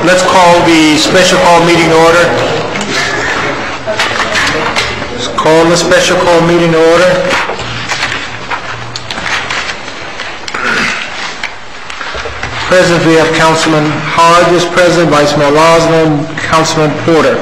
Let's call the special call meeting order. Let's call the special call meeting order. Present, we have Councilman Hodges present, Vice Mayor Losman, Councilman Porter.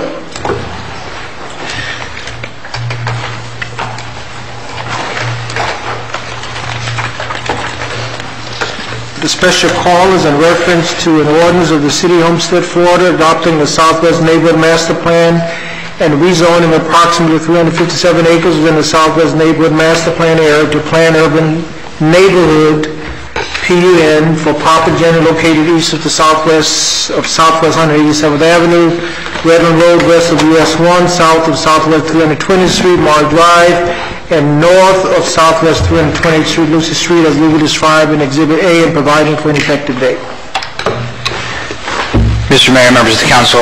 The special call is in reference to an ordinance of the City of Homestead, Florida, adopting the Southwest Neighborhood Master Plan and rezoning approximately 357 acres within the Southwest Neighborhood Master Plan area to Plan Urban Neighborhood PUN for property generally located east of the Southwest 187th Avenue, Redland Road, west of US 1, south of Southwest 320th Street, Mark Drive, and north of Southwest 328th Street, Lucy Street, as legally described in Exhibit A, and providing for an effective date. Mr. Mayor, members of the Council,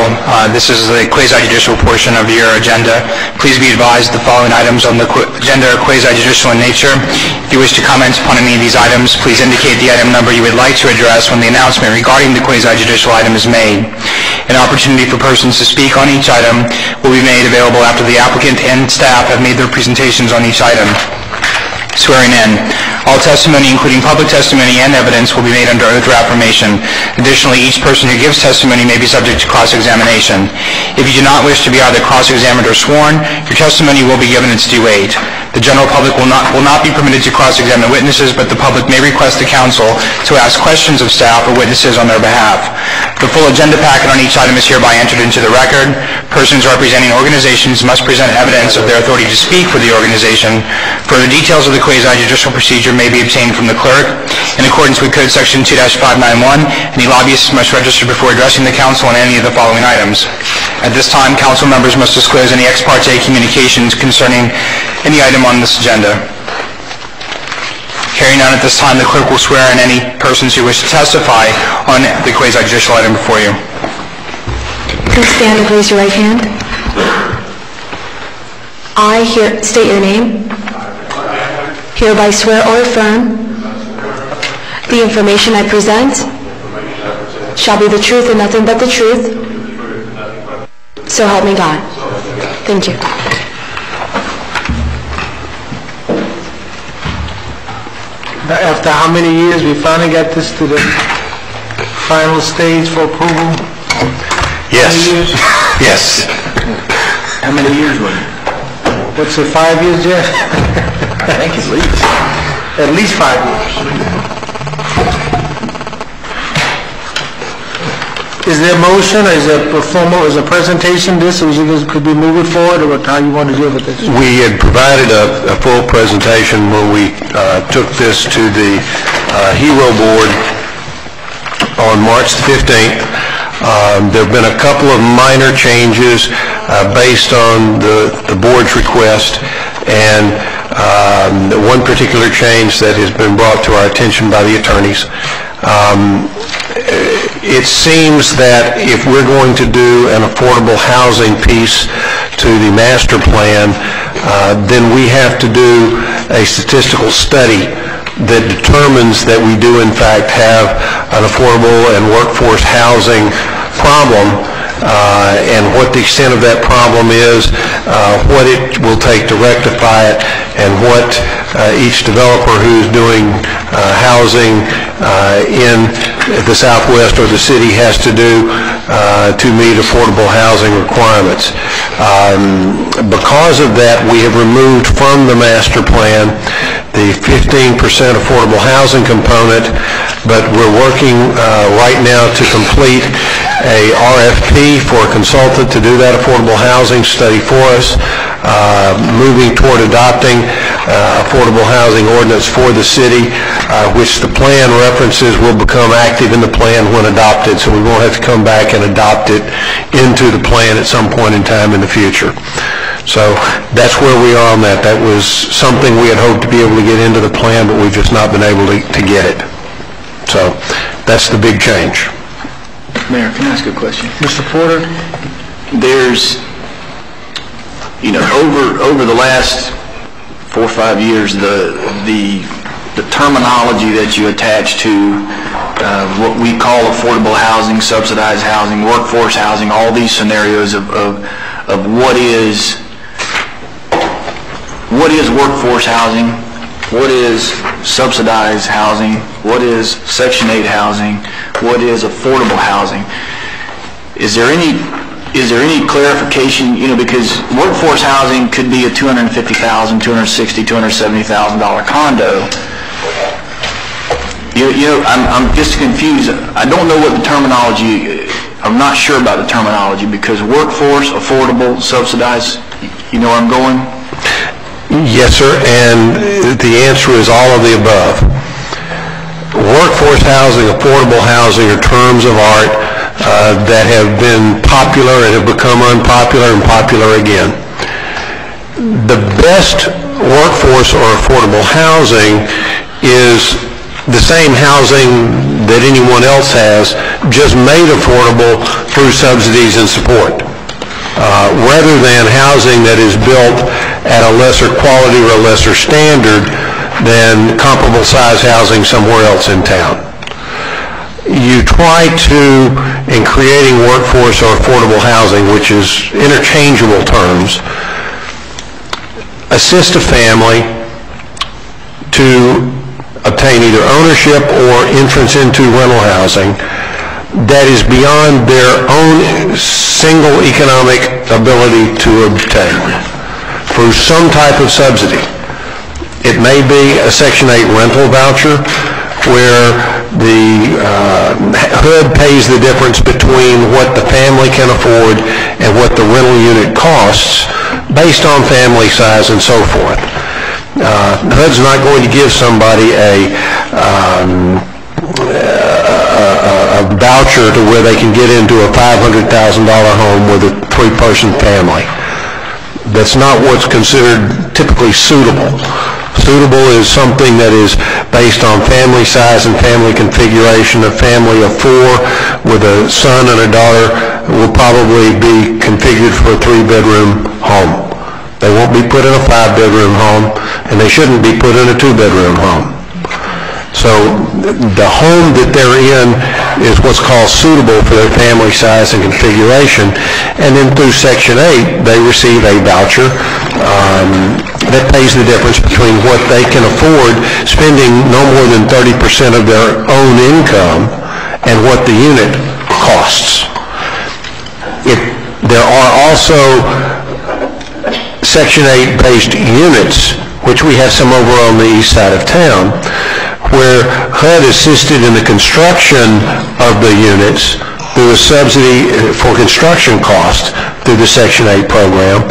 this is the quasi-judicial portion of your agenda. Please be advised the following items on the agenda are quasi-judicial in nature. If you wish to comment upon any of these items, please indicate the item number you would like to address when the announcement regarding the quasi-judicial item is made. An opportunity for persons to speak on each item will be made available after the applicant and staff have made their presentations on each item. Swearing in. All testimony, including public testimony and evidence, will be made under oath or affirmation. Additionally, each person who gives testimony may be subject to cross-examination. If you do not wish to be either cross-examined or sworn, your testimony will be given its due weight. The general public will not be permitted to cross-examine witnesses, but the public may request the council to ask questions of staff or witnesses on their behalf. The full agenda packet on each item is hereby entered into the record. Persons representing organizations must present evidence of their authority to speak for the organization. Further details of the quasi-judicial procedure may be obtained from the clerk. In accordance with Code Section 2-591, any lobbyist must register before addressing the council on any of the following items. At this time, council members must disclose any ex parte communications concerning any item on this agenda. Hearing none at this time, the clerk will swear in any persons who wish to testify on the quasi-judicial item before you. Please stand and raise your right hand. I state your name. Hereby swear or affirm the information I present shall be the truth and nothing but the truth. So help me God. Thank you. After how many years we finally got this to the final stage for approval? Yes. Yes. How many years was it? What's it, 5 years, Jeff? I think at least. At least 5 years. Is there a motion, or is there a formal, is a presentation this, or could we move it forward, or how you want to deal with this? We had provided a full presentation when we took this to the HERO board on March 15th. There have been a couple of minor changes based on the board's request, and one particular change that has been brought to our attention by the attorneys. It seems that if we're going to do an affordable housing piece to the master plan, then we have to do a statistical study that determines that we do in fact have an affordable and workforce housing problem, and what the extent of that problem is, what it will take to rectify it, and what each developer who's doing housing in the Southwest or the city has to do to meet affordable housing requirements. Because of that, we have removed from the master plan the 15% affordable housing component, but we're working right now to complete a RFP for a consultant to do that affordable housing study for us, moving toward adopting affordable housing ordinance for the city, which the plan references will become active in the plan when adopted, so we won't have to come back and adopt it into the plan at some point in time in the future. So that's where we are on that. That was something we had hoped to be able to get into the plan, but we've just not been able to get it. So that's the big change. Mayor, can I ask a question? Mr. Porter? There's, over the last 4 or 5 years, the terminology that you attach to what we call affordable housing, subsidized housing, workforce housing, all these scenarios of what is workforce housing, what is subsidized housing, what is Section 8 housing, what is affordable housing. Is there any clarification, because workforce housing could be a $250,000, $260,000, $270,000 condo. I'm just confused. I don't know what the terminology, I'm not sure about the terminology, because workforce, affordable, subsidized, you know where I'm going? Yes, sir, and the answer is all of the above. Workforce housing, affordable housing are terms of art that have been popular and have become unpopular and popular again. The best workforce or affordable housing is the same housing that anyone else has, just made affordable through subsidies and support, rather than housing that is built at a lesser quality or a lesser standard than comparable size housing somewhere else in town. You try to, in creating workforce or affordable housing, which is interchangeable terms, assist a family to obtain either ownership or entrance into rental housing that is beyond their own single economic ability to obtain through some type of subsidy. It may be a Section 8 rental voucher where the HUD pays the difference between what the family can afford and what the rental unit costs based on family size and so forth. HUD's not going to give somebody a voucher to where they can get into a $500,000 home with a 3-person family. That's not what's considered typically suitable. Suitable is something that is based on family size and family configuration. A family of 4 with a son and a daughter will probably be configured for a 3-bedroom home. They won't be put in a 5-bedroom home, and they shouldn't be put in a 2-bedroom home. So the home that they're in is what's called suitable for their family size and configuration, and then through Section 8 they receive a voucher that pays the difference between what they can afford spending no more than 30% of their own income and what the unit costs. There are also Section 8 based units, which we have some over on the east side of town, where HUD assisted in the construction of the units through a subsidy for construction costs through the Section 8 program.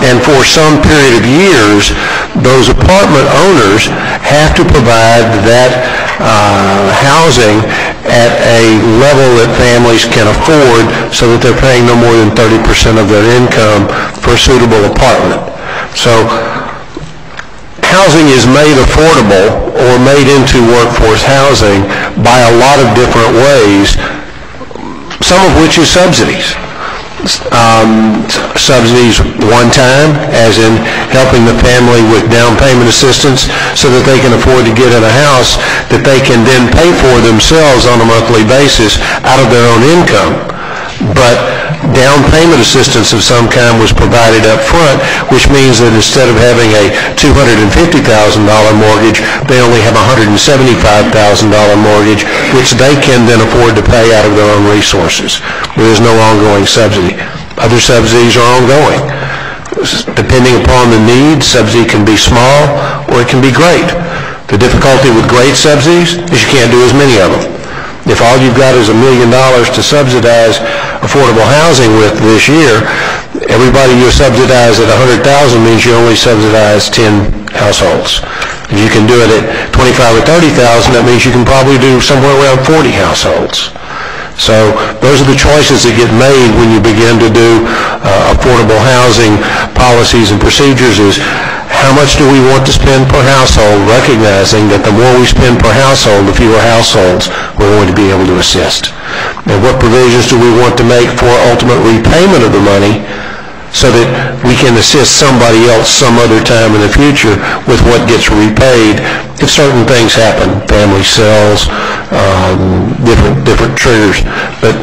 And for some period of years, those apartment owners have to provide that housing at a level that families can afford so that they're paying no more than 30% of their income for a suitable apartment. So housing is made affordable or made into workforce housing by a lot of different ways, some of which is subsidies. Subsidies one time, as in helping the family with down payment assistance so that they can afford to get in a house that they can then pay for themselves on a monthly basis out of their own income. But down payment assistance of some kind was provided up front, which means that instead of having a $250,000 mortgage, they only have a $175,000 mortgage, which they can then afford to pay out of their own resources. There is no ongoing subsidy. Other subsidies are ongoing. Depending upon the need, subsidy can be small or it can be great. The difficulty with great subsidies is you can't do as many of them. If all you've got is $1 million to subsidize affordable housing with this year, everybody you subsidize at $100,000 means you only subsidize 10 households. If you can do it at $25,000 or $30,000, that means you can probably do somewhere around 40 households. So those are the choices that get made when you begin to do affordable housing policies and procedures. Is how much do we want to spend per household, recognizing that the more we spend per household, the fewer households we're going to be able to assist. And what provisions do we want to make for ultimate repayment of the money so that we can assist somebody else some other time in the future with what gets repaid if certain things happen, family sells, different triggers. But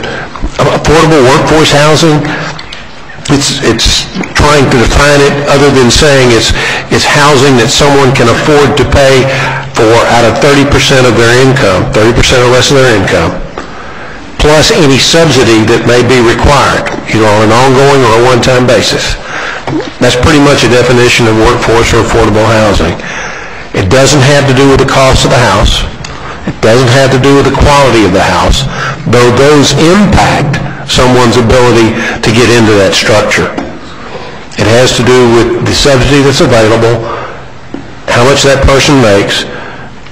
affordable workforce housing, it's trying to define it other than saying it's housing that someone can afford to pay for out of 30% of their income, 30% or less of their income, plus any subsidy that may be required, either on an ongoing or a one-time basis. That's pretty much a definition of workforce or affordable housing. It doesn't have to do with the cost of the house. It doesn't have to do with the quality of the house, though those impact someone's ability to get into that structure. It has to do with the subsidy that's available, how much that person makes,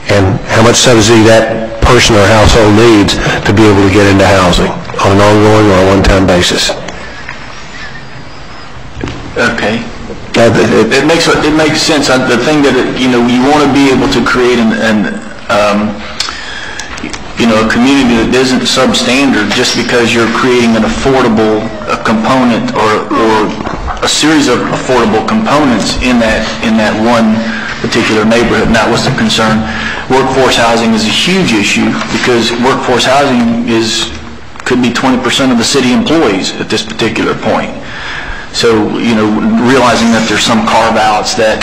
and how much subsidy that person or household needs to be able to get into housing on an ongoing or a one-time basis. Okay. It makes sense. The thing that you want to be able to create a community that isn't substandard just because you're creating an affordable component or a series of affordable components in that one particular neighborhood, and that was the concern. Workforce housing is a huge issue because workforce housing could be 20% of the city employees at this particular point. So, realizing that there's some carve-outs that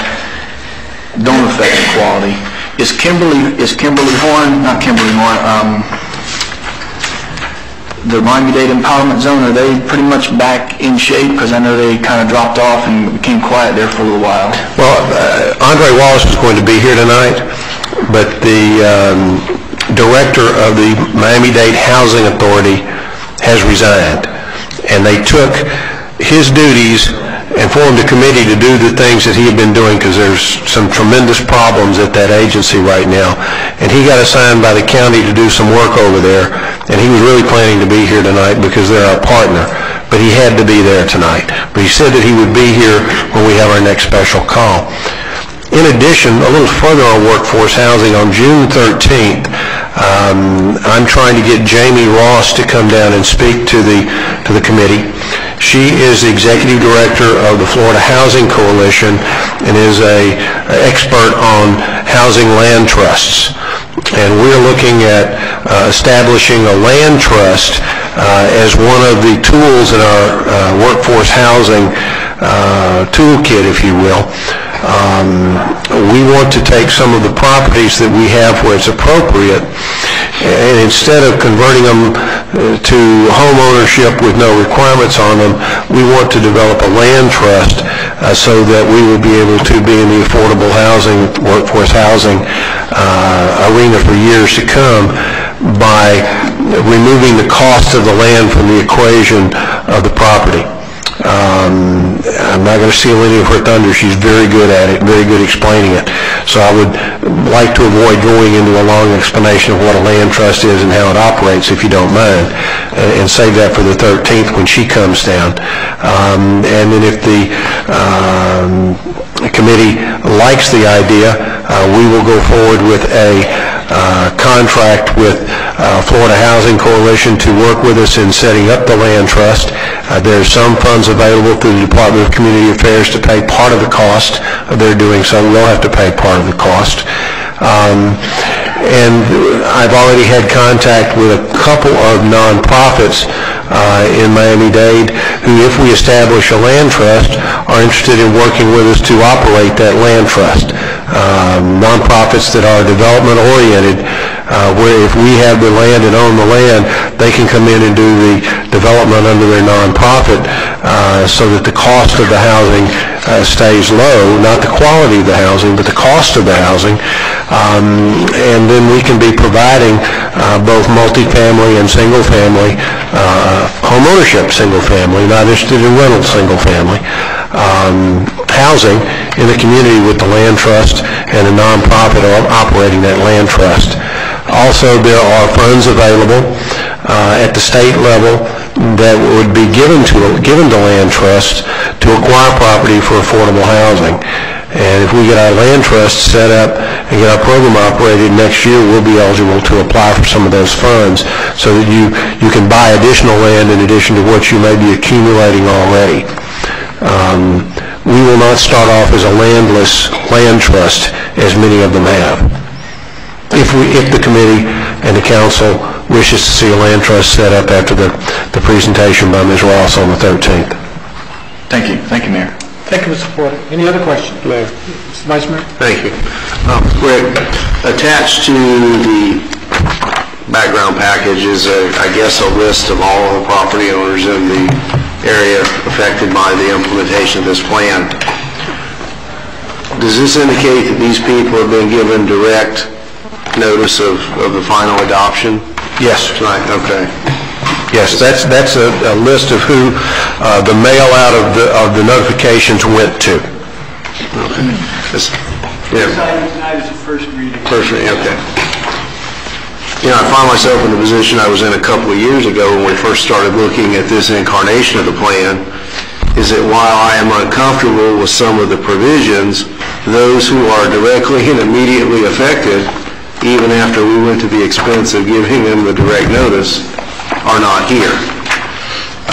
don't affect the quality. Is Kimberly Horn, not Kimberly Horn, the Miami-Dade Empowerment Zone, are they pretty much back in shape? Because I know they kind of dropped off and became quiet there for a little while. Well, Andre Wallace was going to be here tonight, but the director of the Miami-Dade Housing Authority has resigned, and they took his duties and formed a committee to do the things that he had been doing, because there's some tremendous problems at that agency right now. And he got assigned by the county to do some work over there, and he was really planning to be here tonight because they're our partner. But he had to be there tonight. But he said that he would be here when we have our next special call. In addition, a little further on workforce housing, on June 13th, I'm trying to get Jamie Ross to come down and speak to the committee. She is the executive director of the Florida Housing Coalition and is an expert on housing land trusts. And we're looking at establishing a land trust as one of the tools in our workforce housing toolkit, if you will. We want to take some of the properties that we have where it's appropriate, and instead of converting them to home ownership with no requirements on them, we want to develop a land trust so that we will be able to be in the affordable housing, workforce housing arena for years to come by removing the cost of the land from the equation of the property. I'm not going to steal any of her thunder. She's very good at it, very good explaining it. So I would like to avoid going into a long explanation of what a land trust is and how it operates, if you don't mind, and save that for the 13th when she comes down. And then if the committee likes the idea, we will go forward with a contract with Florida Housing Coalition to work with us in setting up the land trust. There's some funds available through the Department of Community Affairs to pay part of the cost of their doing so. We'll have to pay part of the cost. And I've already had contact with a couple of nonprofits in Miami-Dade who, if we establish a land trust, are interested in working with us to operate that land trust. Nonprofits that are development-oriented, where if we have the land and own the land, they can come in and do the development under their nonprofit so that the cost of the housing stays low, not the quality of the housing, but the cost of the housing. And then we can be providing both multifamily and single-family home ownership single-family, not interested in rental single-family housing in the community with the land trust and a nonprofit operating that land trust. Also, there are funds available at the state level that would be given to land trusts to acquire property for affordable housing. And if we get our land trust set up and get our program operated next year, we'll be eligible to apply for some of those funds so that you can buy additional land in addition to what you may be accumulating already. We will not start off as a landless land trust as many of them have. If the committee and the council wishes to see a land trust set up after the presentation by Ms. Ross on the 13th. Thank you. Thank you, Mayor. Thank you, Mr. Porter. Any other questions? Mayor. Mr. Vice Mayor? Thank you. Rick, attached to the background package is, I guess, a list of all of the property owners in the area affected by the implementation of this plan. Does this indicate that these people have been given direct notice of the final adoption? Yes. Right, okay. Yes, that's a list of who the mail out of the notifications went to. Okay. Tonight is the first reading. First reading, okay. You know, I find myself in the position I was in a couple of years ago when we first started looking at this incarnation of the plan, is that while I am uncomfortable with some of the provisions, those who are directly and immediately affected, even after we went to the expense of giving them the direct notice, are not here.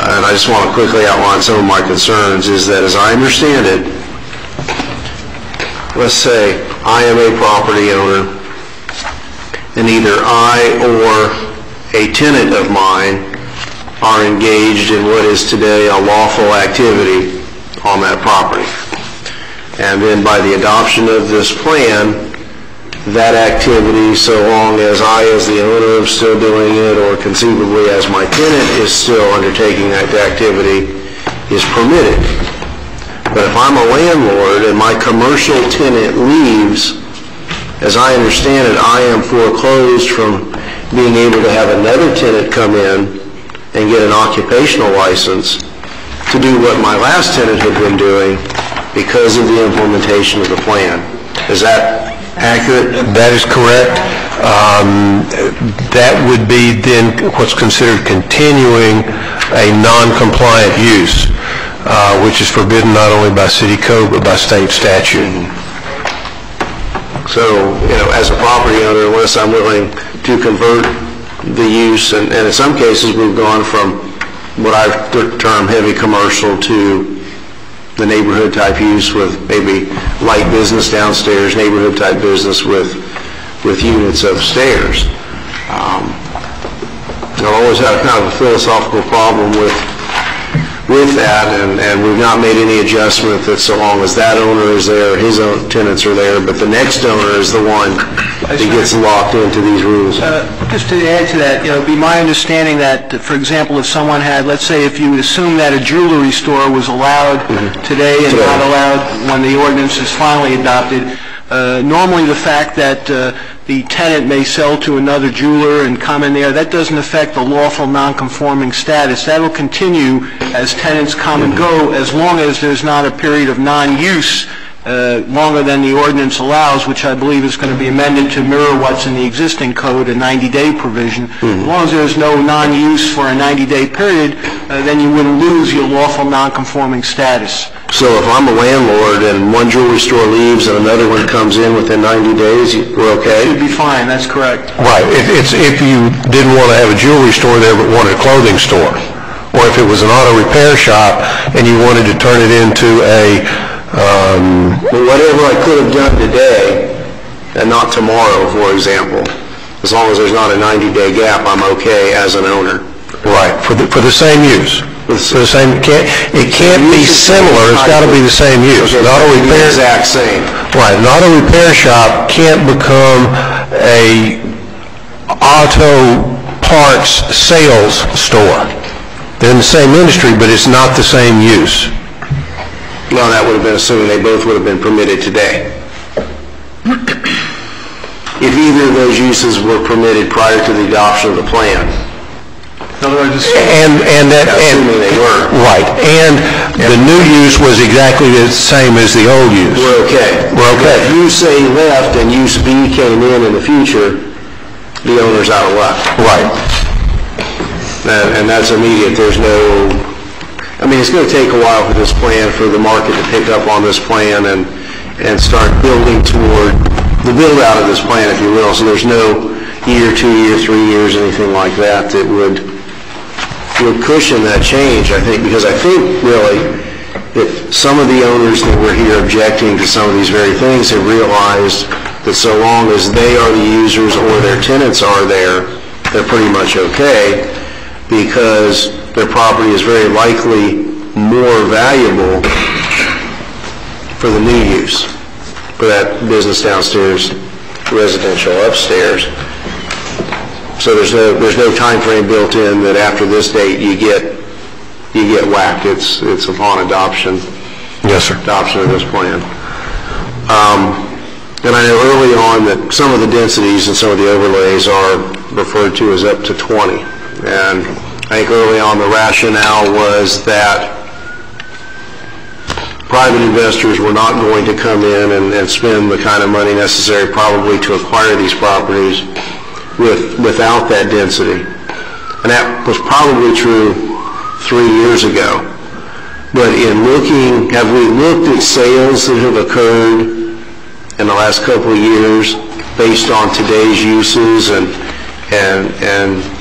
And I just want to quickly outline some of my concerns, is that as I understand it, let's say I am a property owner and either I or a tenant of mine are engaged in what is today a lawful activity on that property. And then by the adoption of this plan, that activity, so long as I as the owner am still doing it or conceivably as my tenant is still undertaking that activity, is permitted. But if I'm a landlord and my commercial tenant leaves, as I understand it, I am foreclosed from being able to have another tenant come in and get an occupational license to do what my last tenant had been doing because of the implementation of the plan. Is that accurate? That is correct. That would be then what's considered continuing a non-compliant use, which is forbidden not only by city code but by state statute. So, you know, as a property owner, unless I'm willing to convert the use, and in some cases we've gone from what I've termed heavy commercial to the neighborhood type use with maybe light business downstairs, neighborhood type business with units upstairs. I've always had kind of a philosophical problem with that, and we've not made any adjustment that so long as that owner is there, his own tenants are there, but the next owner is the one that gets locked into these rules. Just to add to that, it'd be my understanding that, for example, if someone had, let's say, if you assume that a jewelry store was allowed today and not allowed when the ordinance is finally adopted, normally the fact that the tenant may sell to another jeweler and come in there, that doesn't affect the lawful non-conforming status. That will continue as tenants come and go as long as there's not a period of non-use longer than the ordinance allows, which I believe is going to be amended to mirror what's in the existing code, a 90-day provision. As long as there's no non-use for a 90-day period, then you wouldn't lose your lawful non-conforming status. So if I'm a landlord and one jewelry store leaves and another one comes in within 90 days, we're okay? It should be fine, that's correct. Right. If you didn't want to have a jewelry store there but wanted a clothing store, or if it was an auto repair shop and you wanted to turn it into a Well, whatever I could have done today and not tomorrow, for example, as long as there's not a 90-day gap, I'm okay as an owner. right, for the same use. For the same, it can't be similar, it's got to be the same use. An auto repair, Exact same. right, an auto repair shop can't become a auto parts sales store. They're in the same industry, but it's not the same use. Well, that would have been assuming they both would have been permitted today. If either of those uses were permitted prior to the adoption of the plan. In other words, Assuming they were. Right, and the new use was exactly the same as the old use. We're okay. We're okay. If use A left and use B came in the future, the owner's out of luck. Right. And that's immediate. There's no, I mean, it's going to take a while for this plan, for the market to pick up on this plan and start building toward the build out of this plan, if you will. So there's no year, 2 year, 3 years, anything like that that would cushion that change, I think, because I think really that some of the owners that were here objecting to some of these very things have realized that so long as they are the users or their tenants are there, they're pretty much okay, because their property is very likely more valuable for the new use, for that business downstairs, residential upstairs. So there's no time frame built in that after this date you get whacked. It's upon adoption. Yes, sir. Adoption of this plan. And I know early on that some of the densities and some of the overlays are referred to as up to 20. And I think early on the rationale was that private investors were not going to come in and spend the kind of money necessary probably to acquire these properties without that density. And that was probably true 3 years ago. But in looking, have we looked at sales that have occurred in the last couple of years based on today's uses and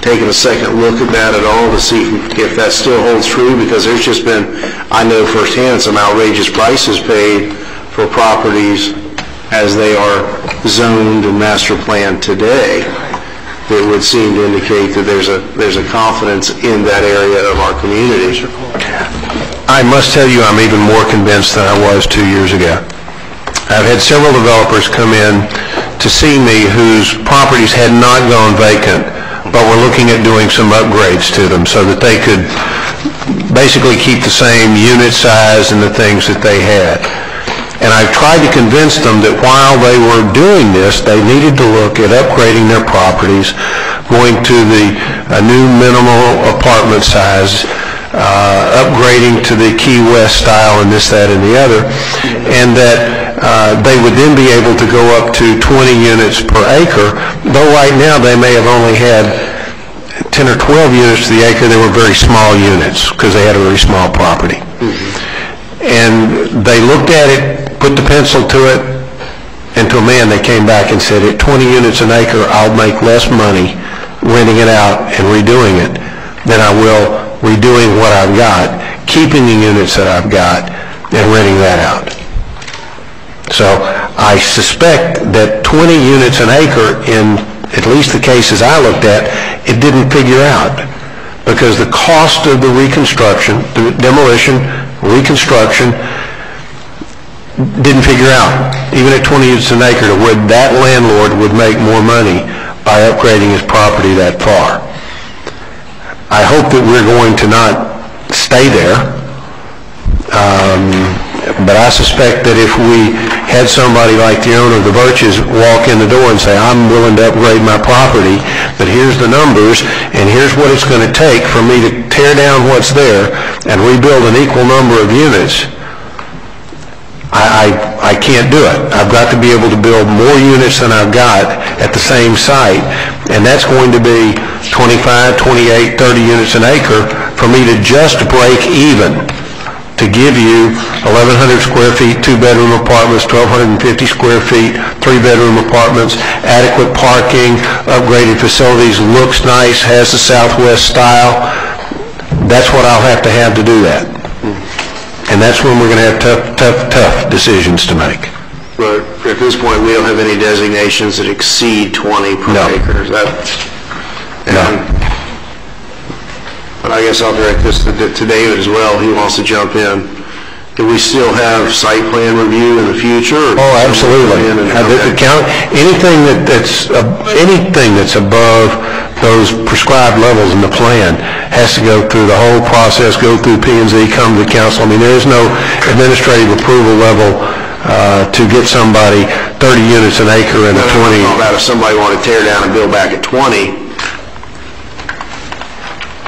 taking a second look at that at all to see if that still holds true? Because there's just been, I know firsthand, some outrageous prices paid for properties as they are zoned and master planned today that would seem to indicate that there's a confidence in that area of our community. I must tell you, I'm even more convinced than I was 2 years ago. I've had several developers come in to see me whose properties had not gone vacant, but were looking at doing some upgrades to them so that they could basically keep the same unit size and the things that they had. And I've tried to convince them that while they were doing this, they needed to look at upgrading their properties, going to the new minimal apartment size, upgrading to the Key West style and this, that, and the other, and that they would then be able to go up to 20 units per acre, though right now they may have only had 10 or 12 units to the acre. They were very small units because they had a very small property. And they looked at it, put the pencil to it, and to a man they came back and said, at 20 units an acre, I'll make less money renting it out and redoing it than I will redoing what I've got, keeping the units that I've got, and renting that out. So I suspect that 20 units an acre, in at least the cases I looked at, it didn't figure out, because the cost of the reconstruction, the demolition, reconstruction, didn't figure out, even at 20 units an acre, to where that landlord would make more money by upgrading his property that far. I hope that we're going to not stay there, but I suspect that if we had somebody like the owner of the Birches walk in the door and say, I'm willing to upgrade my property, but here's the numbers, and here's what it's going to take for me to tear down what's there and rebuild an equal number of units, I can't do it. I've got to be able to build more units than I've got at the same site, and that's going to be 25, 28, 30 units an acre for me to just break even, to give you 1,100 square feet, 2-bedroom apartments, 1,250 square feet, 3-bedroom apartments, adequate parking, upgraded facilities, looks nice, has the Southwest style. That's what I'll have to do that. And that's when we're going to have tough decisions to make. But at this point, we don't have any designations that exceed 20 per acre. Is that? No. But I guess I'll direct this to David as well. He wants to jump in. Do we still have site plan review in the future? Oh, absolutely. Anything that's above those prescribed levels in the plan has to go through the whole process, go through P&Z, come to the council. I mean, there is no administrative approval level to get somebody 30 units an acre and a 20. I'm talking about if somebody wanted to tear down and build back at 20,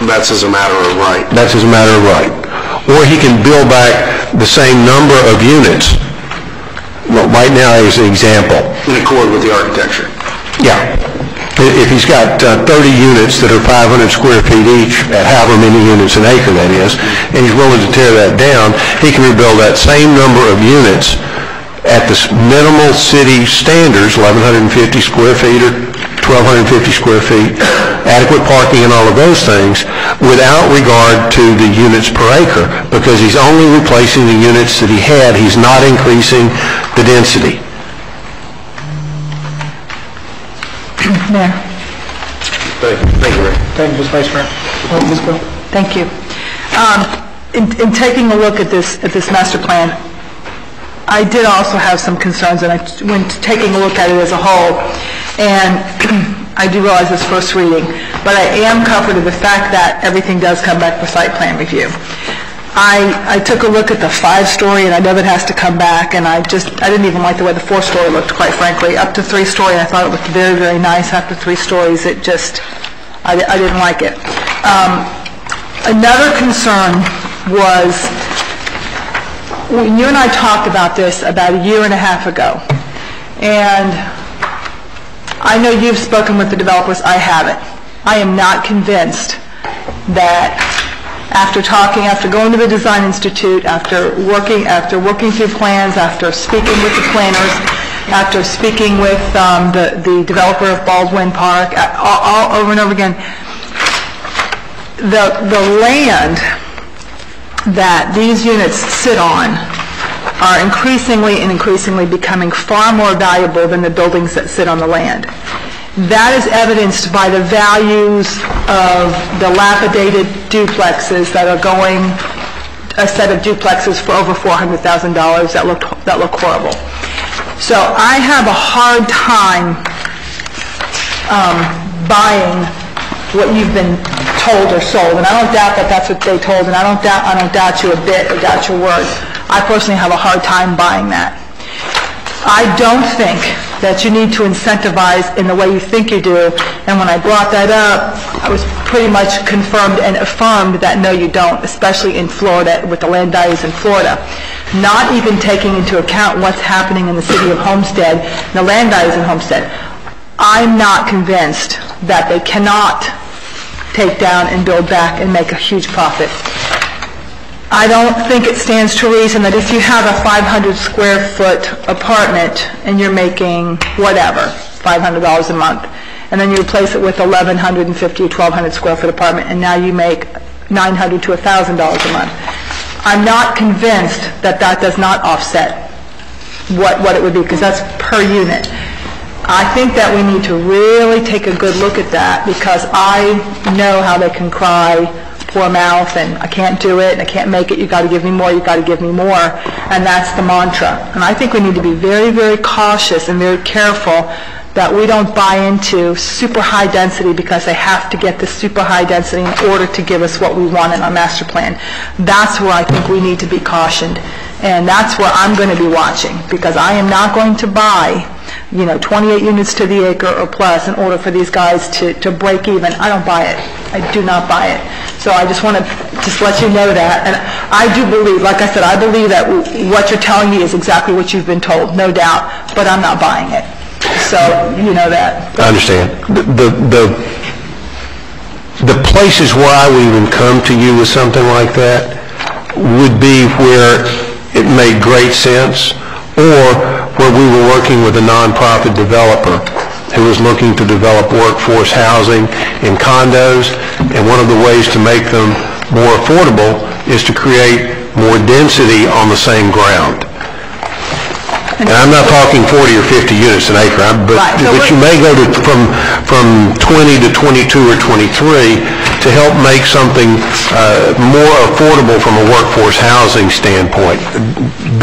that's as a matter of right. That's as a matter of right. Or he can build back the same number of units. Well, right now, as an example. In accord with the architecture. Yeah. If he's got 30 units that are 500 square feet each, at however many units an acre that is, and he's willing to tear that down, he can rebuild that same number of units at the minimal city standards, 1,150 square feet or 1,250 square feet, adequate parking and all of those things, without regard to the units per acre, because he's only replacing the units that he had. He's not increasing the density. Mayor. Thank you, Ray. Thank you, Ms. Vice Mayor. Ms. Bill? Thank you. In taking a look at this master plan, I did also have some concerns, and when taking a look at it as a whole, and I do realize it's first reading, but I am comforted with the fact that everything does come back for site plan review. I took a look at the 5-story, and I know that has to come back, and I didn't even like the way the 4-story looked, quite frankly. Up to 3-story, I thought it looked very, very nice. After 3 stories, I didn't like it. Another concern was, when you and I talked about this about a year and a half ago, and I know you've spoken with the developers, I haven't. I am not convinced that after going to the Design Institute, after working through plans, after speaking with the planners, after speaking with the developer of Baldwin Park, all over and over again, the land that these units sit on are increasingly becoming far more valuable than the buildings that sit on the land. That is evidenced by the values of the dilapidated duplexes that are going, a set of duplexes for over $400,000 that look horrible. So I have a hard time buying what you've been told or sold, and I don't doubt that that's what they told, and I don't doubt you a bit or doubt your word. I personally have a hard time buying that. I don't think that you need to incentivize in the way you think you do, and when I brought that up, I was pretty much confirmed and affirmed that no, you don't, especially in Florida, with the land values in Florida. Not even taking into account what's happening in the city of Homestead, the land values in Homestead. I'm not convinced that they cannot take down and build back and make a huge profit. I don't think it stands to reason that if you have a 500 square foot apartment and you're making whatever, $500 a month, and then you replace it with 1,150 or 1,200 square foot apartment, and now you make $900 to $1,000 a month. I'm not convinced that that does not offset what it would be, because that's per unit. I think that we need to really take a good look at that, because I know how they can cry poor mouth, and I can't do it, and I can't make it, you got to give me more, you got to give me more, and that's the mantra. And I think we need to be very, very cautious and very careful that we don't buy into super high density because they have to get the super high density in order to give us what we want in our master plan. That's where I think we need to be cautioned, and that's where I'm going to be watching, because I am not going to buy 28 units to the acre or plus in order for these guys to break even. I don't buy it. I do not buy it. So I just want to let you know that. And I do believe, like I said, I believe that what you're telling me is exactly what you've been told, no doubt, but I'm not buying it. So you know that. I understand. The places where I would even come to you with something like that would be where it made great sense, or where we were working with a nonprofit developer who was looking to develop workforce housing in condos, and one of the ways to make them more affordable is to create more density on the same ground. And I'm not talking 40 or 50 units an acre, but you may go from 20 to 22 or 23 to help make something more affordable from a workforce housing standpoint.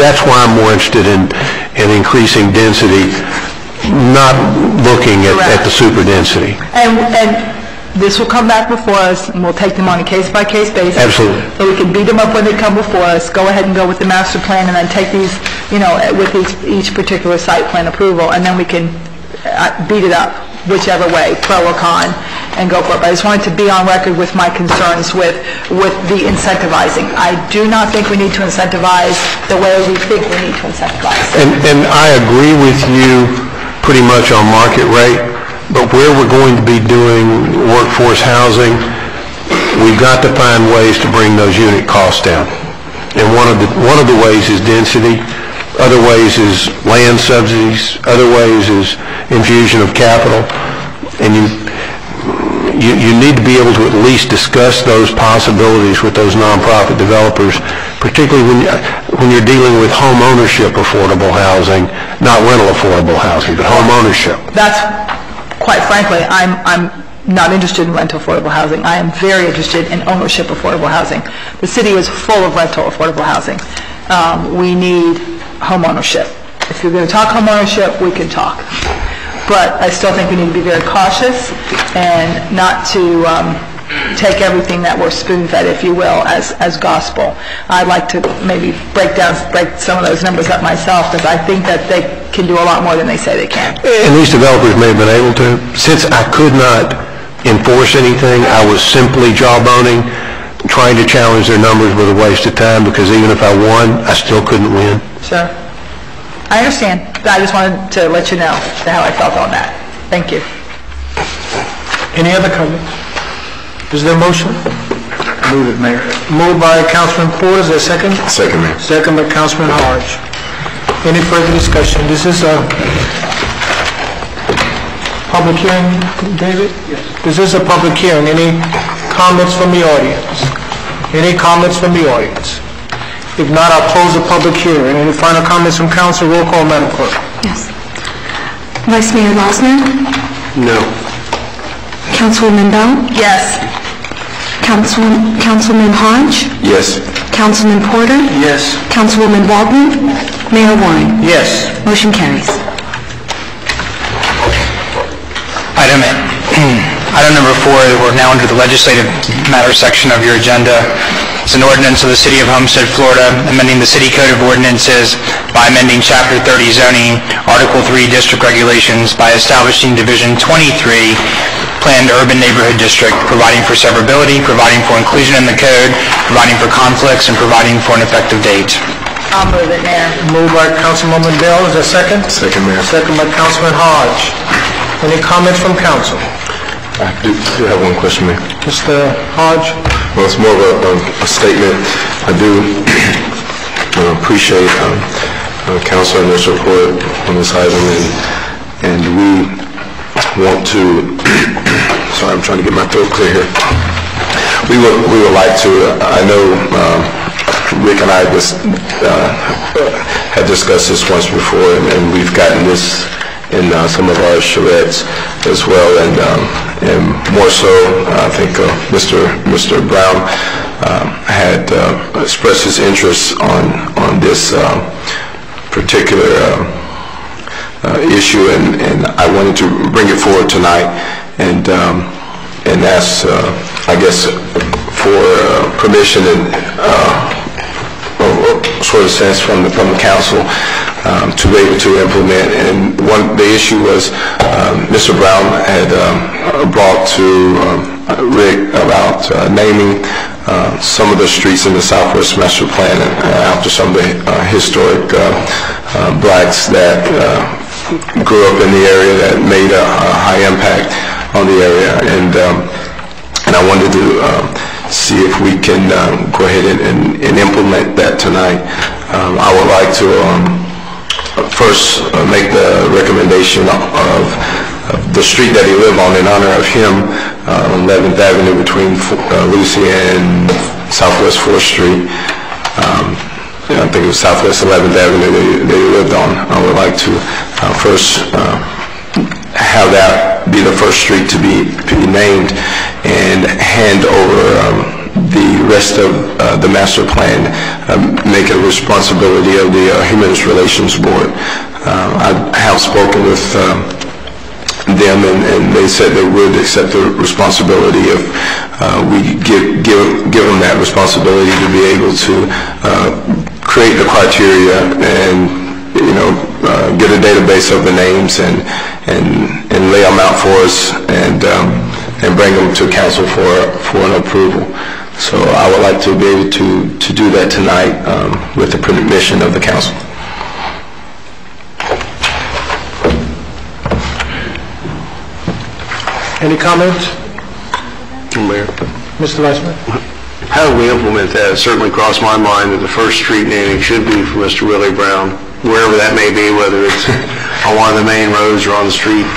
That's why I'm more interested in increasing density, not looking at the super density. And this will come back before us, and we'll take them on a case-by-case basis. Absolutely. So we can beat them up when they come before us, go ahead and go with the master plan, and then take these, with each particular site plan approval, and then we can beat it up whichever way, pro or con, and go for it. But I just wanted to be on record with my concerns with the incentivizing. I do not think we need to incentivize the way we think we need to incentivize. And I agree with you pretty much on market rate. But where we're going to be doing workforce housing, we've got to find ways to bring those unit costs down. And one of the ways is density. Other ways is land subsidies. Other ways is infusion of capital. And you need to be able to at least discuss those possibilities with those nonprofit developers, particularly when you're dealing with home ownership affordable housing, not rental affordable housing, but home ownership. Quite frankly, I'm not interested in rental affordable housing. I am very interested in ownership affordable housing. The city is full of rental affordable housing. We need home ownership. If you're going to talk home ownership, we can talk. But I still think we need to be very cautious and not to take everything that we're spoon-fed, if you will, as gospel. I'd like to maybe break some of those numbers up myself, because I think that they can do a lot more than they say they can. And these developers may have been able to. Since I could not enforce anything, I was simply jawboning. Trying to challenge their numbers was a waste of time, because even if I won, I still couldn't win. Sure. I understand. I just wanted to let you know how I felt on that. Thank you. Any other comments? Is there a motion? Move it, Mayor. Moved by Councilman Porter, is there a second? Second, Mayor. Second by Councilman Hodge. Any further discussion? This is a public hearing, David? Yes. This is a public hearing. Any comments from the audience? Any comments from the audience? If not, I'll close the public hearing. Any final comments from council? Roll call, Madam Clerk. Yes. Vice Mayor Losman? No. Councilwoman Bell? Yes. Councilman Hodge? Yes. Councilman Porter? Yes. Councilwoman Waldman? Mayor Warren? Yes. Motion carries. Item number 4, we're now under the legislative matters section of your agenda. It's an ordinance of the City of Homestead, Florida, amending the City Code of Ordinances by amending Chapter 30 zoning, Article 3 district regulations by establishing Division 23 Planned Urban Neighborhood District, providing for severability, providing for inclusion in the code, providing for conflicts, and providing for an effective date. I'll move it, Mayor. Moved by Councilwoman Bell, is there a second? Second, Mayor. Second by Councilman Hodge. Any comments from council? I do have one question, Mayor. Mr. Hodge? Well, it's more of a statement. I do appreciate council and their support on this item, and we want to, sorry, I'm trying to get my throat clear here. We would like to, I know Rick and I had discussed this once before, and we've gotten this in some of our charrettes as well, and more so, I think Mr. Brown had expressed his interest on this particular issue, and I wanted to bring it forward tonight and ask, I guess, for permission and sort of sense from the council to be able to implement. And the issue was Mr. Brown had brought to Rick about naming some of the streets in the Southwest Master Plan after some of the historic blacks that grew up in the area that made a high impact on the area. And I wanted to see if we can go ahead and implement that tonight. I would like to first make the recommendation of the street that he lived on in honor of him, 11th Avenue between Lucy and Southwest 4th Street. I think it was Southwest 11th Avenue that he lived on. I would like to first have that be the first street to be named and hand over the rest of the master plan, make it a responsibility of the Human Relations Board. I have spoken with them, and they said they would accept the responsibility if we give them that responsibility to be able to create the criteria and get a database of the names and lay them out for us and bring them to council for an approval. So I would like to be able to do that tonight with the permission of the council. Any comments? Mayor. Mr. Weissman? How do we implement that? It certainly crossed my mind that the first street naming should be for Mr. Willie Brown, wherever that may be, whether it's on one of the main roads or on the street,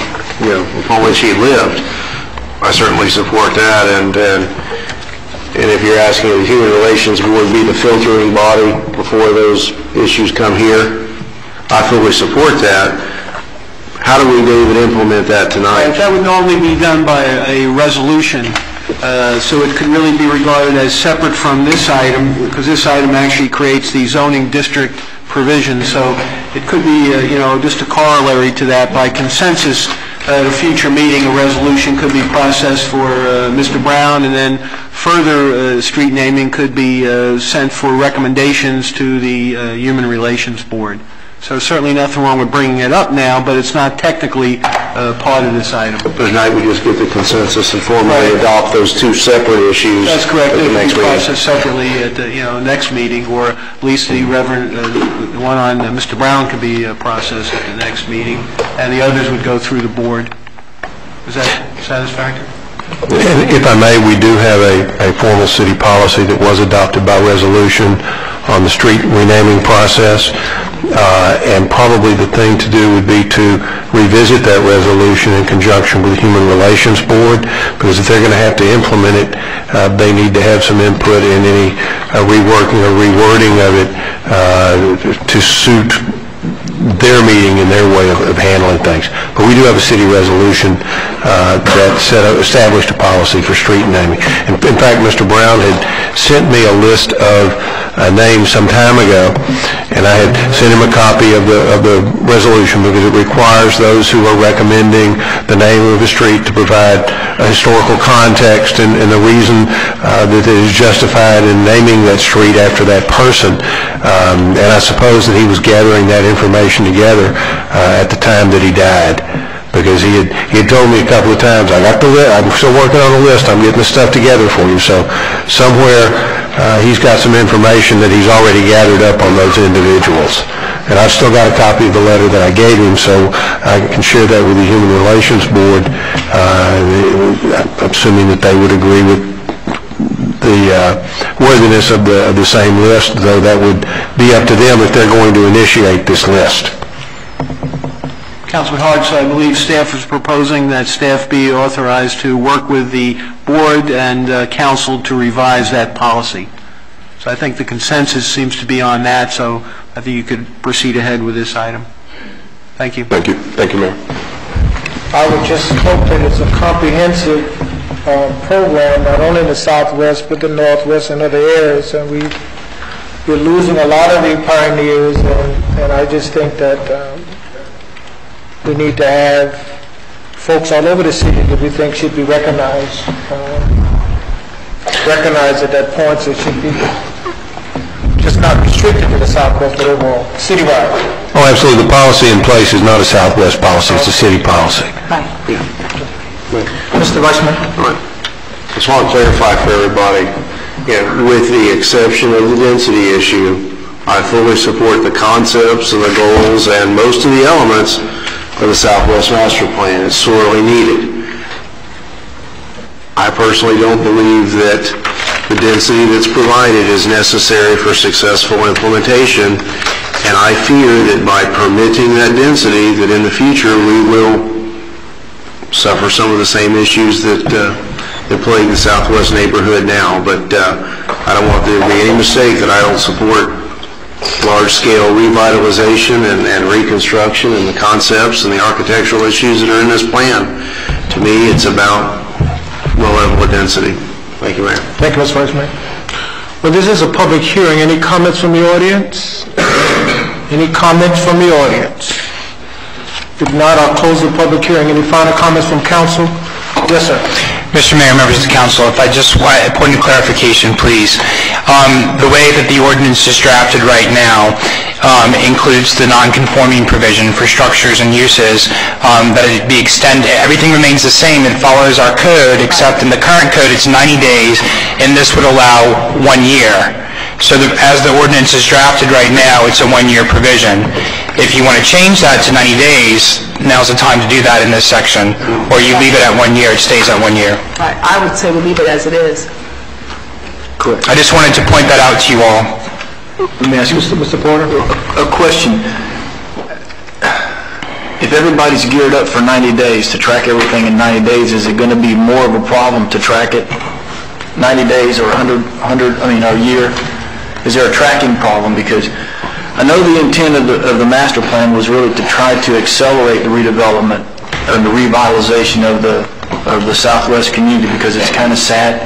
upon which he lived. I certainly support that, and if you're asking the Human Relations Board be the filtering body before those issues come here, I fully support that. How do we, David, implement that tonight? That would normally be done by a resolution, so it could really be regarded as separate from this item, because this item actually creates the zoning district provision, so it could be, just a corollary to that. By consensus, at a future meeting, a resolution could be processed for Mr. Brown, and then further street naming could be sent for recommendations to the Human Relations Board. So certainly nothing wrong with bringing it up now, but it's not technically part of this item. But tonight we just get the consensus and formally adopt those two separate issues. That's correct. At the next meeting. Processed separately at the next meeting, or at least the the one on Mr. Brown could be processed at the next meeting, and the others would go through the board. Is that satisfactory? And if I may, we do have a formal city policy that was adopted by resolution on the street renaming process, and probably the thing to do would be to revisit that resolution in conjunction with the Human Relations Board, because if they're going to have to implement it, they need to have some input in any reworking or rewording of it to suit their meeting and their way of handling things. But we do have a city resolution that established a policy for street naming. And in fact, Mr. Brown had sent me a list of names some time ago, and I had sent him a copy of the resolution, because it requires those who are recommending the name of a street to provide a historical context and the reason that it is justified in naming that street after that person. And I suppose that he was gathering that information together at the time that he died, because he had told me a couple of times, I got the list, I'm still working on the list, I'm getting the stuff together for you. So somewhere he's got some information that he's already gathered up on those individuals. And I've still got a copy of the letter that I gave him, so I can share that with the Human Relations Board, assuming that they would agree with the worthiness of the same list, though that would be up to them if they're going to initiate this list. Councilman Hodge, I believe staff is proposing that staff be authorized to work with the board and council to revise that policy. So I think the consensus seems to be on that, so I think you could proceed ahead with this item. Thank you. Thank you. Thank you, Mayor. I would just hope that it's a comprehensive program, not only in the Southwest, but the Northwest and other areas. And we're losing a lot of the pioneers, and I just think that we need to have folks all over the city that we think should be recognized at that point, so it should be just not restricted to the Southwest, but overall, citywide. Oh, absolutely. The policy in place is not a Southwest policy, it's a city policy. Right. Yeah. Mr. Weissman? All right. Just want to clarify for everybody, with the exception of the density issue, I fully support the concepts and the goals and most of the elements of the Southwest Master Plan. It's sorely needed. I personally don't believe that the density that's provided is necessary for successful implementation, and I fear that by permitting that density, that in the future we will suffer some of the same issues that plague the Southwest neighborhood now. But I don't want there to be any mistake that I don't support large-scale revitalization and reconstruction and the concepts and the architectural issues that are in this plan. To me, it's about low level of density. Thank you, Mayor. Thank you, Mr. Vice Mayor. Well, this is a public hearing. Any comments from the audience? Any comments from the audience? If not, I'll close the public hearing. Any final comments from council? Yes, sir. Mr. Mayor, members of the council, if I just want a point of clarification, please. The way that the ordinance is drafted right now includes the non-conforming provision for structures and uses, that it be extended. Everything remains the same. It follows our code, except in the current code it's 90 days, and this would allow 1 year. So as the ordinance is drafted right now, it's a 1-year provision. If you want to change that to 90 days, now's the time to do that in this section. Or you leave it at 1 year, it stays at 1 year. Right. I would say we leave it as it is. Correct. I just wanted to point that out to you all. Let me ask you, Mr. Porter? a question. If everybody's geared up for 90 days to track everything in 90 days, is it going to be more of a problem to track it 90 days or a year? Is there a tracking problem? Because I know the intent of the master plan was really to try to accelerate the redevelopment and the revitalization of the Southwest community, because it's kind of sat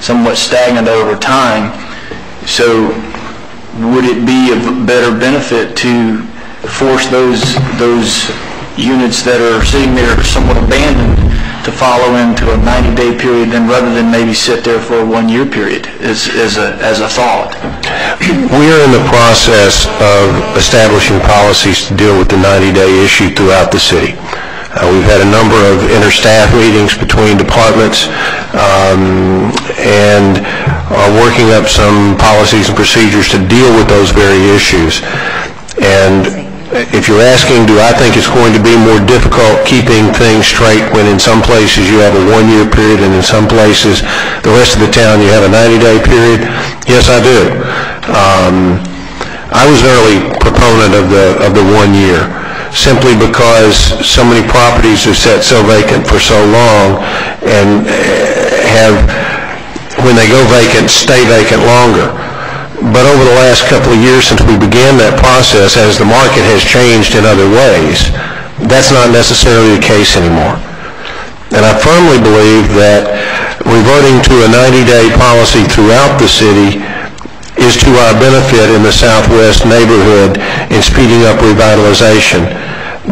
somewhat stagnant over time. So would it be a better benefit to force those units that are sitting there somewhat abandoned to follow into a 90-day period than rather than maybe sit there for a 1-year period as a thought? We are in the process of establishing policies to deal with the 90-day issue throughout the city. We've had a number of inter-staff meetings between departments and are working up some policies and procedures to deal with those very issues. And if you're asking, do I think it's going to be more difficult keeping things straight when in some places you have a 1-year period and in some places the rest of the town you have a 90-day period? Yes, I do. I was an early proponent of the 1 year, simply because so many properties have sat so vacant for so long and have, when they go vacant, stay vacant longer. But over the last couple of years since we began that process, as the market has changed in other ways, that's not necessarily the case anymore. And I firmly believe that reverting to a 90-day policy throughout the city is to our benefit in the Southwest neighborhood in speeding up revitalization.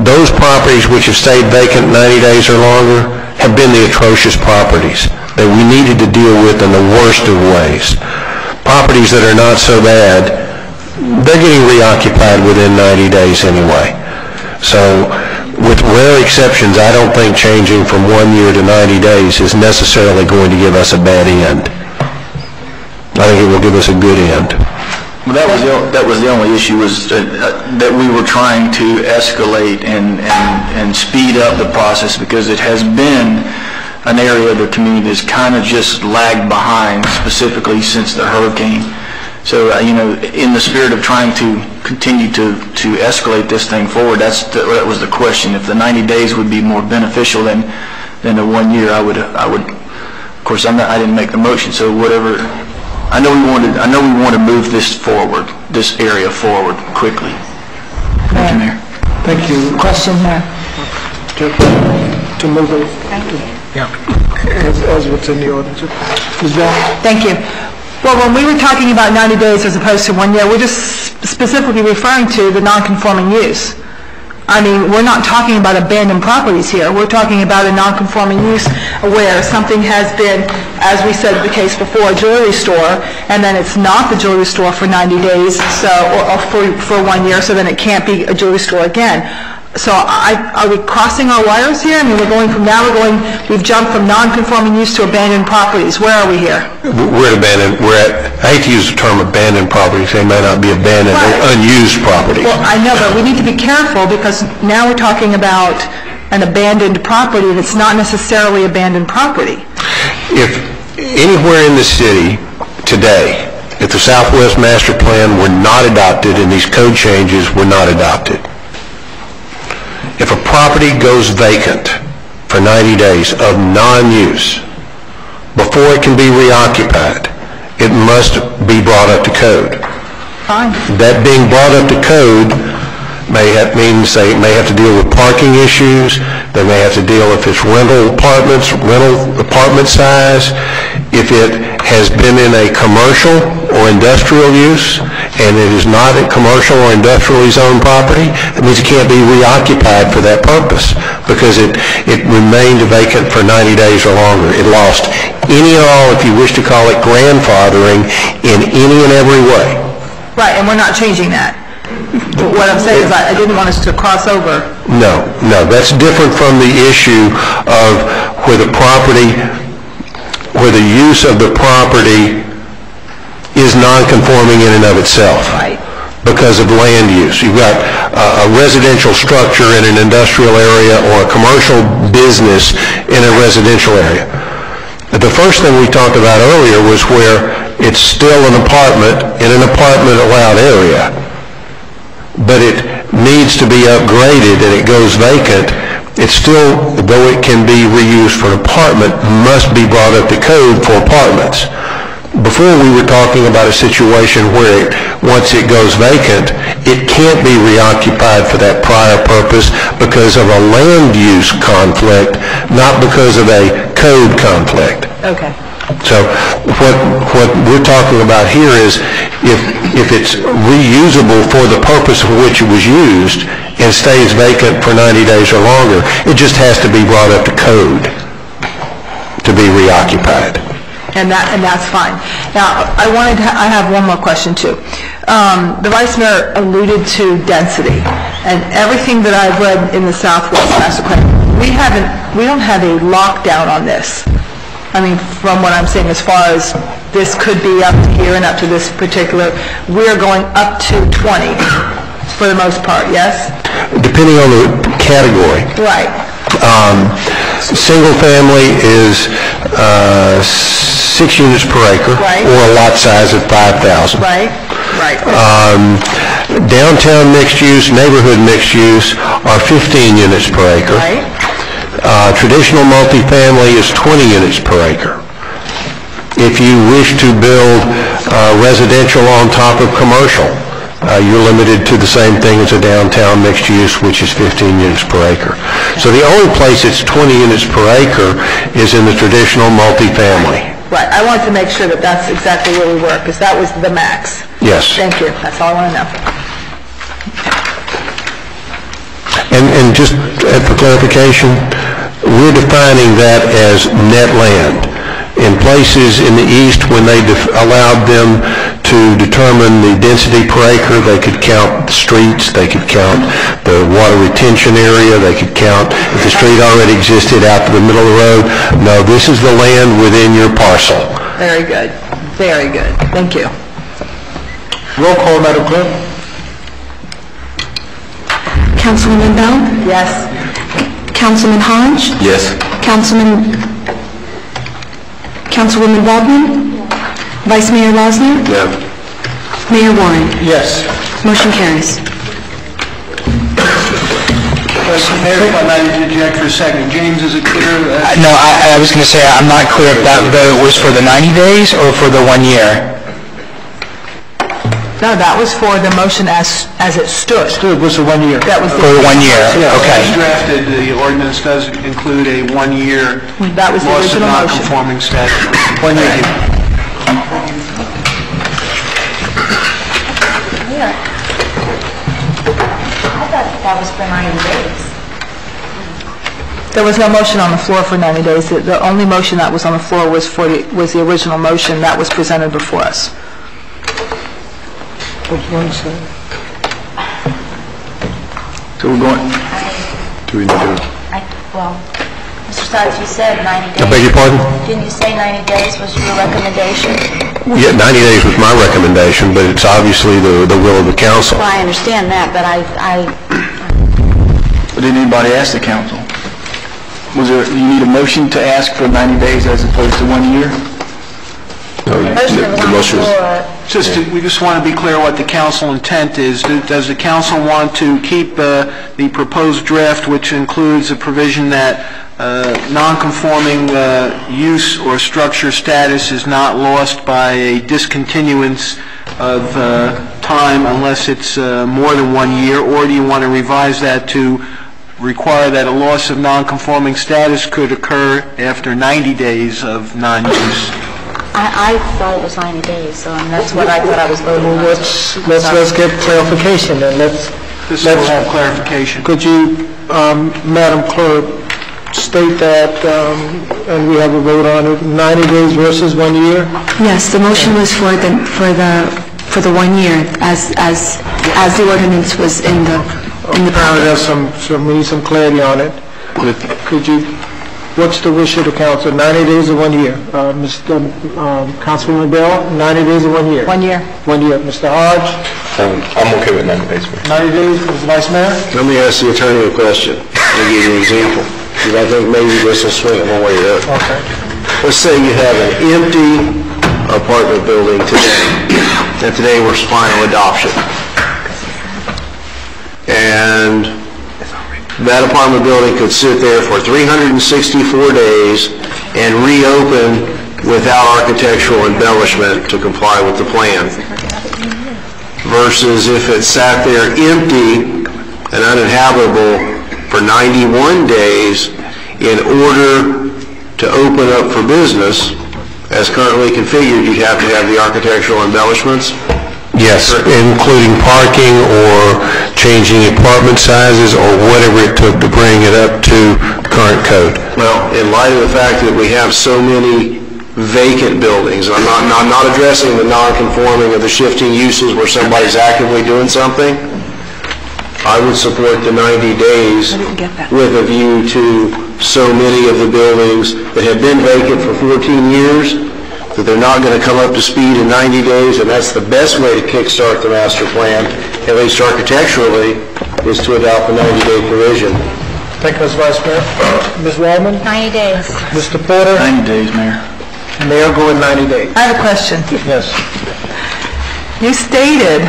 Those properties which have stayed vacant 90 days or longer have been the atrocious properties that we needed to deal with in the worst of ways. Properties that are not so bad, they're getting reoccupied within 90 days anyway. So with rare exceptions, I don't think changing from 1 year to 90 days is necessarily going to give us a bad end. I think it will give us a good end. Well, that was the only issue, was that we were trying to escalate and speed up the process, because it has been an area of the community that's kind of just lagged behind, specifically since the hurricane. So, in the spirit of trying to continue to escalate this thing forward, that was the question. If the 90 days would be more beneficial than the 1 year, I would. Of course, I didn't make the motion, so whatever. I know we want to move this area forward quickly. Thank you, Mayor. Thank you. Question there. To move it. Yeah, as what's in the ordinance. Ms. Bell? Thank you. Well, when we were talking about 90 days as opposed to 1 year, we're just specifically referring to the non-conforming use. I mean, we're not talking about abandoned properties here. We're talking about a non-conforming use where something has been, as we said the case before, a jewelry store, and then it's not the jewelry store for 90 days, or for 1 year, so then it can't be a jewelry store again. So are we crossing our wires here? I mean, we've jumped from non-conforming use to abandoned properties. Where are we here? We're at abandoned, I hate to use the term abandoned properties, they may not be abandoned, Right. They're unused properties. Well, I know, but we need to be careful, because now we're talking about an abandoned property, and it's not necessarily abandoned property. If anywhere in the city today, if the Southwest Master Plan were not adopted and these code changes were not adopted, if a property goes vacant for 90 days of non-use, before it can be reoccupied, it must be brought up to code. Fine. That being brought up to code means they may have to deal with parking issues, they may have to deal if it's rental apartment size, if it has been in a commercial or industrial use, and it is not a commercial or industrially zoned property, it means it can't be reoccupied for that purpose, because it remained vacant for 90 days or longer. It lost any and all, if you wish to call it, grandfathering in any and every way. Right, and we're not changing that. What I'm saying is I didn't want us to cross over. No, that's different from the issue of where the use of the property is non-conforming in and of itself. Right. Because of land use. You've got a residential structure in an industrial area or a commercial business in a residential area. But the first thing we talked about earlier was where it's still an apartment in an apartment-allowed area, but it needs to be upgraded and it goes vacant. It still, though it can be reused for an apartment, must be brought up to code for apartments. Before we were talking about a situation where once it goes vacant, it can't be reoccupied for that prior purpose because of a land use conflict, not because of a code conflict. Okay. So what we're talking about here is if it's reusable for the purpose for which it was used and stays vacant for 90 days or longer, it just has to be brought up to code to be reoccupied. And that's fine. Now, I have one more question too. The Vice Mayor alluded to density, and everything that I've read in the Southwest Master Plan, we don't have a lockdown on this. I mean, from what I'm saying, as far as this could be up to here and up to this particular, we're going up to 20 for the most part, yes? Depending on the category. Right. Single family is 6 units per acre, right, or a lot size of 5,000. Right, right. Downtown mixed use, neighborhood mixed use are 15 units per acre. Right. Traditional multifamily is 20 units per acre. If you wish to build residential on top of commercial, you're limited to the same thing as a downtown mixed use, which is 15 units per acre. So the only place it's 20 units per acre is in the traditional multifamily. Right. I wanted to make sure that that's exactly where we were, because that was the max. Yes. Thank you. That's all I want to know. And just for clarification, we're defining that as net land. In places in the east, when they allowed them to determine the density per acre, they could count the streets, they could count the water retention area, they could count if the street already existed out to the middle of the road. No, this is the land within your parcel. Very good. Very good. Thank you. Roll call, Madam Clerk. Councilwoman Bell? Yes. Councilman Hodge? Yes. Councilwoman Baldwin? Vice Mayor Losner? No. Mayor Warren? Yes. Motion carries. Mayor, if I might interject for a second. James, is it clear? No, I was going to say, I'm not clear if that vote was for the 90 days or for the 1 year. No, that was for the motion as it stood. It was a 1 year. That was For the 1 year, okay. As drafted, the ordinance does include a 1 year That was the loss of original motion. non-conforming status. 1 year. I thought that was for 90 days. There was no motion on the floor for 90 days. The only motion that was on the floor was the original motion that was presented before us. So we're going, do we need to? Well, Mr. Sykes, you said 90 days. I beg your pardon? Didn't you say 90 days was your recommendation? Yeah, 90 days was my recommendation, but it's obviously the will of the council. Well, I understand that, but Did anybody ask the council? You need a motion to ask for 90 days as opposed to 1 year? the motion was on the floor. We just want to be clear what the council intent is. Does the council want to keep the proposed draft, which includes a provision that non-conforming use or structure status is not lost by a discontinuance of time unless it's more than 1 year, or do you want to revise that to require that a loss of non-conforming status could occur after 90 days of non-use? I thought it was 90 days, so that's what I thought I was voting on. Let's get clarification, and let's have clarification. Could you, Madam Clerk, state that, and we have a vote on it, 90 days versus 1 year? Yes, the motion was for the 1 year, as the ordinance was in the Apparently there's we need some clarity on it. Could you, what's the wish of the council, 90 days or 1 year? Councilwoman Bell, 90 days or 1 year? 1 year. 1 year. Mr. Hodge? I'm okay with 90 days. 90 days, Mr. Vice Mayor? Let me ask the attorney a question. I'll give you an example, because I think maybe this will swing it one way or the other. Okay. Let's say you have an empty apartment building today, and today we're final adoption. And that apartment building could sit there for 364 days and reopen without architectural embellishment to comply with the plan. versus if it sat there empty and uninhabitable for 91 days in order to open up for business. As currently configured, you'd have to have the architectural embellishments. Yes, including parking or changing apartment sizes or whatever it took to bring it up to current code. Well, in light of the fact that we have so many vacant buildings, and I'm not addressing the non-conforming of the shifting uses where somebody's actively doing something, I would support the 90 days with a view to so many of the buildings that have been vacant for 14 years that they're not going to come up to speed in 90 days, and that's the best way to kickstart the master plan, at least architecturally, is to adopt the 90-day provision. Thank you, Ms. Vice Mayor. Ms. Waldman? 90 days. Mr. Porter? 90 days, Mayor. Mayor, go with 90 days. I have a question. Yes. You stated,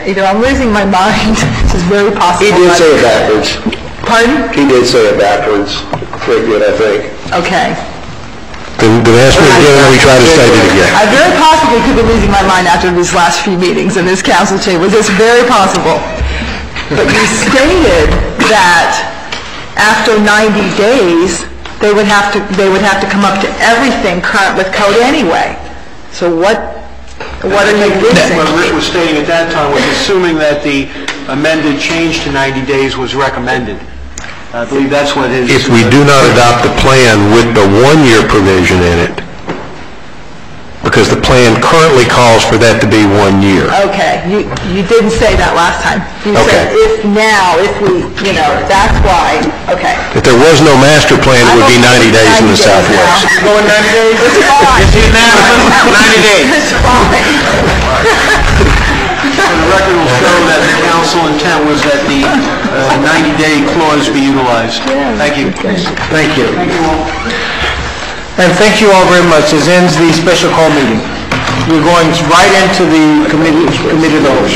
either I'm losing my mind, this is very possible. He did say it backwards. Pardon? He did say it backwards. Pretty good, I think. Okay. Then ask me again and we try to state it again. I very possibly could be losing my mind after these last few meetings in this council chamber. It's very possible. But you stated that after 90 days, they would have to come up to everything current with code anyway. So what are you missing? What Rick was stating at that time was assuming that the amended change to 90 days was recommended. I believe that's what his... If we do not adopt the plan with the one-year provision in it, because the plan currently calls for that to be 1 year. Okay, you didn't say that last time. You said if we, that's why, okay. If there was no master plan, it would be 90 days in the Southwest. Going 90 days? It's fine. It's unanimous, 90 days. It's fine. The record will show that the council intent was that the 90-day clause be utilized. Thank you. Thank you. And thank you all very much. This ends the special call meeting. We're going right into the committee of the whole.